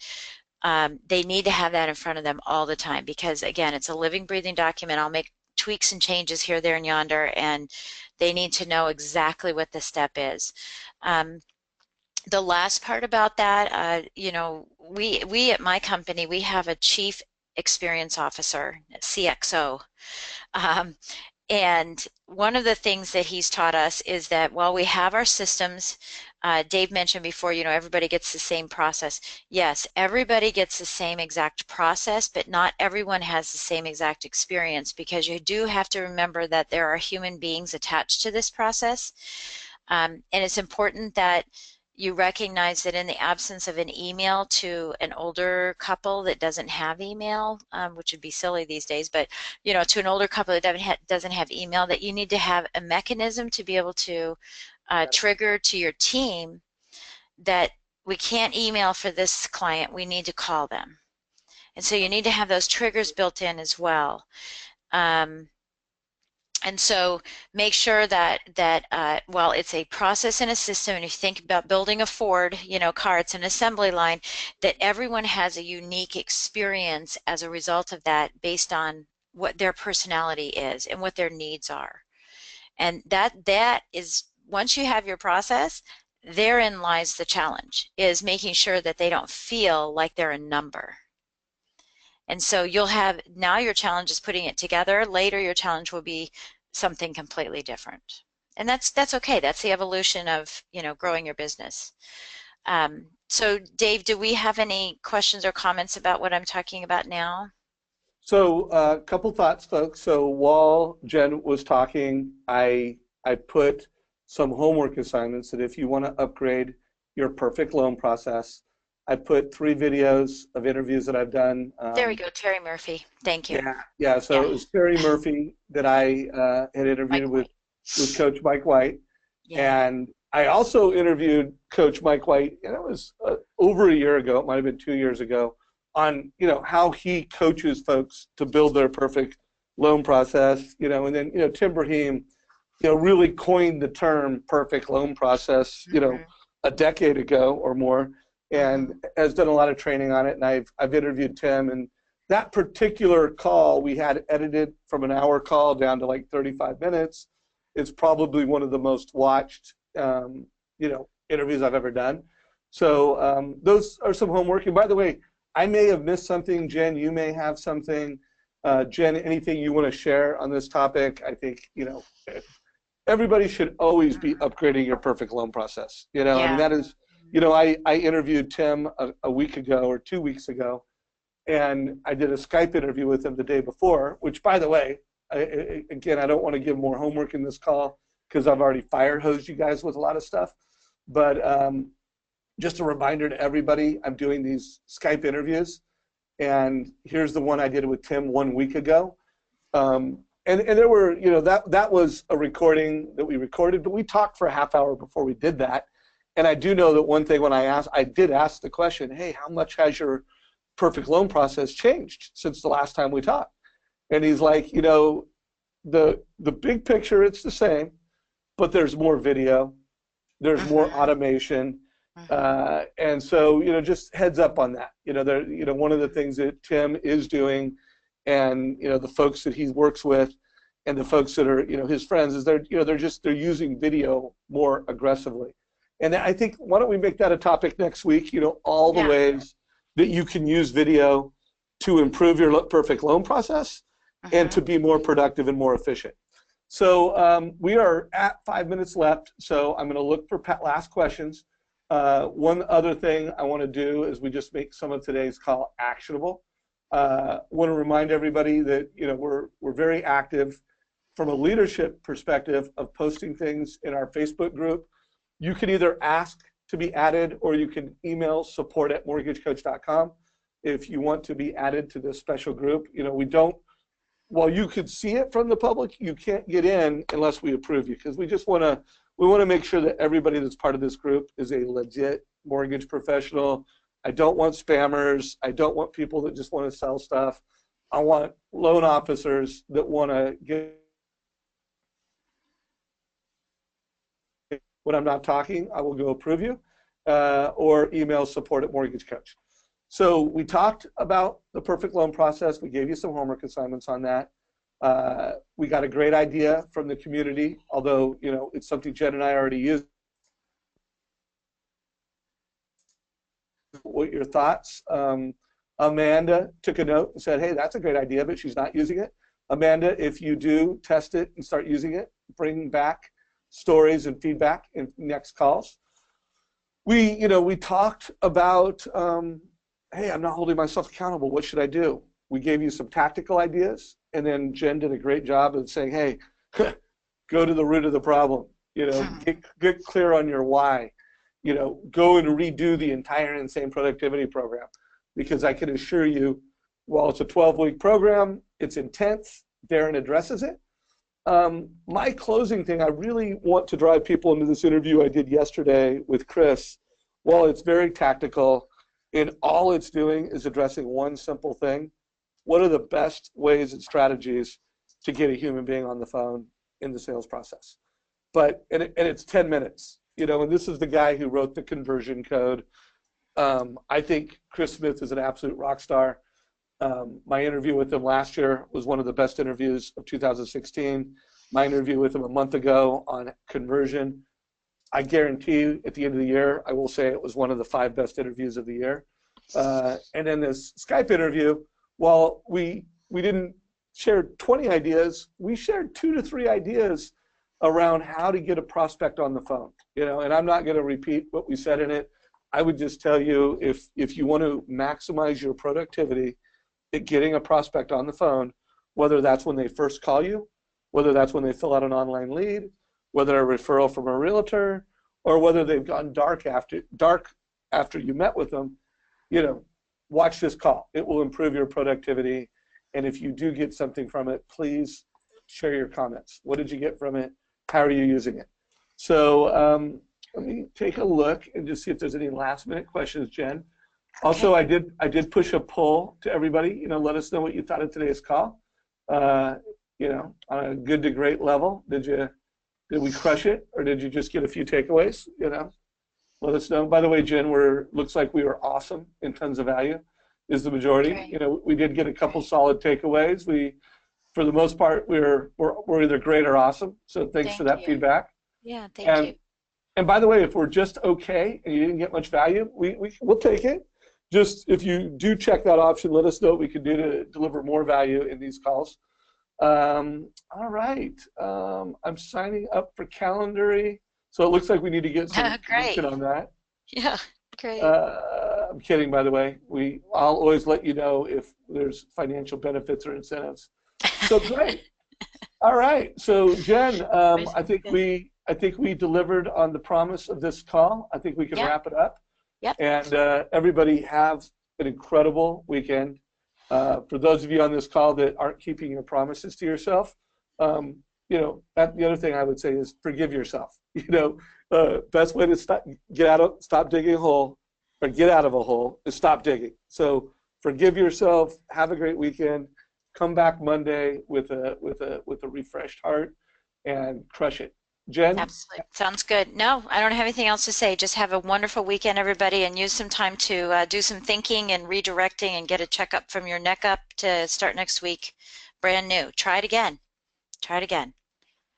they need to have that in front of them all the time, because again, it's a living, breathing document. I'll make tweaks and changes here, there, and yonder, and They need to know exactly what the step is. The last part about that, you know, we at my company, we have a chief experience officer, CXO. And one of the things that he's taught us is that while we have our systems, Dave mentioned before, you know, everybody gets the same process. Yes, everybody gets the same exact process, but not everyone has the same exact experience, because you do have to remember that there are human beings attached to this process. And it's important that you recognize that in the absence of an email to an older couple that doesn't have email, which would be silly these days, but you know, to an older couple that doesn't have email, that you need to have a mechanism to be able to trigger to your team that we can't email for this client, we need to call them. And so you need to have those triggers built in as well. And so make sure that while it's a process and a system, and if you think about building a Ford, you know, car, it's an assembly line, that everyone has a unique experience as a result of that, based on what their personality is and what their needs are. And that is, once you have your process, therein lies the challenge, is making sure that they don't feel like they're a number. And so you'll have, now your challenge is putting it together. Later, your challenge will be something completely different. And that's okay. That's the evolution of, you know, growing your business. So Dave, do we have any questions or comments about what I'm talking about now? So a couple thoughts, folks. So while Jen was talking, I put some homework assignments that if you want to upgrade your perfect loan process, I put 3 videos of interviews that I've done. There we go, Terry Murphy. Thank you. Yeah. So it was Terry Murphy that I had interviewed with Coach Mike White. Yeah. And I also interviewed Coach Mike White, and it was over a year ago. It might have been 2 years ago, on, you know, how he coaches folks to build their perfect loan process. You know, and then, you know, Tim Brahim, you know, really coined the term perfect loan process, you know, a decade ago or more, and has done a lot of training on it. And I've interviewed Tim, and that particular call we had edited from an hour call down to like 35 minutes. It's probably one of the most watched, you know, interviews I've ever done. So those are some homework. And by the way, I may have missed something. Jen, you may have something. Jen, anything you want to share on this topic? I think, you know, everybody should always be upgrading your perfect loan process. You know, and that is, you know, I interviewed Tim a week ago or 2 weeks ago, and I did a Skype interview with him the day before, which, by the way, again, I don't want to give more homework in this call because I've already fire hosed you guys with a lot of stuff. But just a reminder to everybody, I'm doing these Skype interviews, and here's the one I did with Tim 1 week ago. And there were, you know, that was a recording that we recorded, but we talked for a half hour before we did that. And I do know that one thing, when I did ask the question, hey, how much has your perfect loan process changed since the last time we talked? And he's like, you know, the big picture, it's the same, but there's more video, there's more automation. And so, you know, just heads up on that. You know, one of the things that Tim is doing, and, you know, the folks that he works with and the folks that are, you know, his friends, is they're using video more aggressively. And I think, why don't we make that a topic next week, you know, all the ways that you can use video to improve your perfect loan process and to be more productive and more efficient. So we are at 5 minutes left, so I'm going to look for last questions. One other thing I want to do is we just make some of today's call actionable. Want to remind everybody that, you know, we're very active from a leadership perspective of posting things in our Facebook group. You can either ask to be added, or you can email support@mortgagecoach.com if you want to be added to this special group. You know, we don't, while you could see it from the public, you can't get in unless we approve you, because we want to make sure that everybody that's part of this group is a legit mortgage professional. I don't want spammers. I don't want people that just want to sell stuff. I want loan officers that want to get, when I'm not talking, I will go approve you, or email support@mortgagecoach. So we talked about the perfect loan process. We gave you some homework assignments on that. We got a great idea from the community, although, you know, it's something Jen and I already used. What your thoughts? Amanda took a note and said, hey, that's a great idea, but she's not using it. Amanda, if you do test it and start using it, bring back stories and feedback in next calls. We talked about, hey, I'm not holding myself accountable. What should I do? We gave you some tactical ideas, and then Jen did a great job of saying, hey, go to the root of the problem. Get clear on your why. Go and redo the entire Insane Productivity program, because I can assure you, while it's a 12-week program, it's intense. Darren addresses it. My closing thing, I really want to drive people into this interview I did yesterday with Chris. While it's very tactical, and all it's doing is addressing one simple thing, what are the best ways and strategies to get a human being on the phone in the sales process? And it's 10 minutes, and this is the guy who wrote the conversion code. I think Chris Smith is an absolute rock star. My interview with him last year was one of the best interviews of 2016. My interview with him a month ago on conversion, I guarantee you at the end of the year, I will say it was one of the 5 best interviews of the year. And then this Skype interview, while we didn't share 20 ideas, we shared 2 to 3 ideas around how to get a prospect on the phone. And I'm not going to repeat what we said in it. I would just tell you, if you want to maximize your productivity at getting a prospect on the phone, whether that's when they first call you, whether that's when they fill out an online lead, whether a referral from a realtor, or whether they've gone dark after you met with them, watch this call. It will improve your productivity. And if you do get something from it, please share your comments. What did you get from it? How are you using it? So let me take a look and just see if there's any last-minute questions, Jen. Also, I did push a poll to everybody. Let us know what you thought of today's call. On a good to great level. Did we crush it, or did you just get a few takeaways? Let us know. By the way, Jen, looks like we were awesome in tons of value. Is the majority. Great. We did get a couple solid takeaways. For the most part, we're either great or awesome. So thanks for that feedback. Yeah, thank you. And by the way, if we're just okay and you didn't get much value, we'll take it. Just if you do check that option, let us know what we can do to deliver more value in these calls. All right. I'm signing up for Calendary. So it looks like we need to get some information on that. Yeah, great. I'm kidding, by the way. I'll always let you know if there's financial benefits or incentives. So great. All right. So Jen, I think we delivered on the promise of this call. I think we can wrap it up. Yep. And everybody have an incredible weekend. For those of you on this call that aren't keeping your promises to yourself, the other thing I would say is forgive yourself. Best way to stop digging a hole, or get out of a hole, is stop digging. So forgive yourself. Have a great weekend. Come back Monday with a refreshed heart and crush it. Jen? Absolutely. Sounds good. No, I don't have anything else to say. Just have a wonderful weekend, everybody, and use some time to do some thinking and redirecting and get a checkup from your neck up to start next week. Brand new. Try it again. Try it again.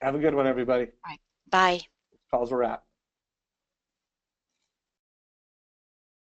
Have a good one, everybody. All right. Bye. Calls a wrap.